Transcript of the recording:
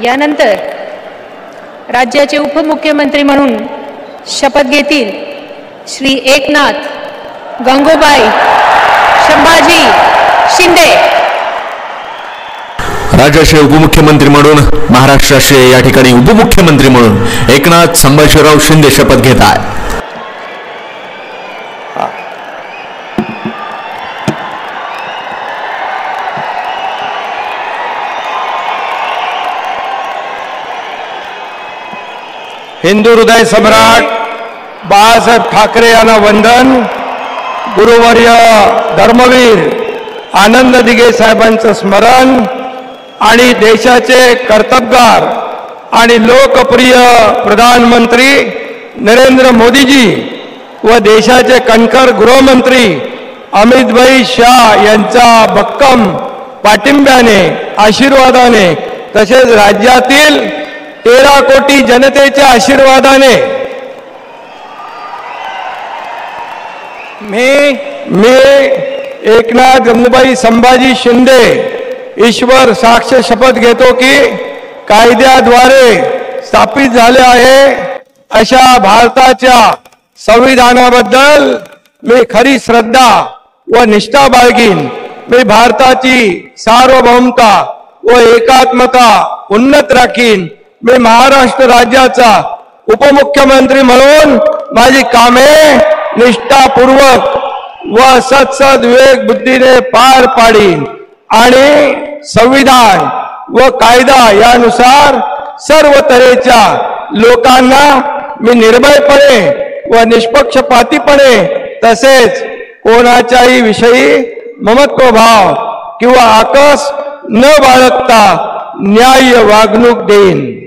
यानंतर राज्याचे उपमुख्यमंत्री म्हणून शपथ घेतील श्री एकनाथ गंगूबाई संभाजी शिंदे। राज्याचे उपमुख्यमंत्री म्हणून महाराष्ट्राचे या ठिकाणी उपमुख्यमंत्री म्हणून एकनाथ संभाजीराव शिंदे शपथ घेत आहेत। हिंदू हृदय सम्राट बाळासाहेब ठाकरे यांना वंदन। गुरुवर्य धर्मवीर आनंद दिघे साहेबांचं स्मरण आणि देशाचे कर्तबगार आणि लोकप्रिय प्रधानमंत्री नरेंद्र मोदीजी व देशाचे कणखर गृहमंत्री अमितभाई शाह यांच्या भक्कम पाठिंब्याने आशीर्वादाने तसेच राज्यातील 13 कोटी जनतेच्या आशीर्वादाने मी एकनाथ गंगूबाई संभाजी शिंदे ईश्वर साक्ष शपथ घेतो की कायद्याद्वारे स्थापित झाले आहे अशा भारताच्या संविधानाबद्दल मी खरी श्रद्धा व निष्ठा बाळगीन। मी भारताची सार्वभौमता व एकात्मता उन्नत राखीन। मी महाराष्ट्र राज्याचा उपमुख्यमंत्री म्हणून माझी कामे निष्ठापूर्वक व सत्सद विवेक बुद्धीने पार पाडीन आणि संविधान व कायदा यानुसार सर्व तऱ्हेच्या लोकांना मी निर्भयपणे व निष्पक्षपातीपणे तसेच कोणाच्याही विषयी ममत्व भाव किंवा आकस न बाळगता न्याय्य वागणूक देईन।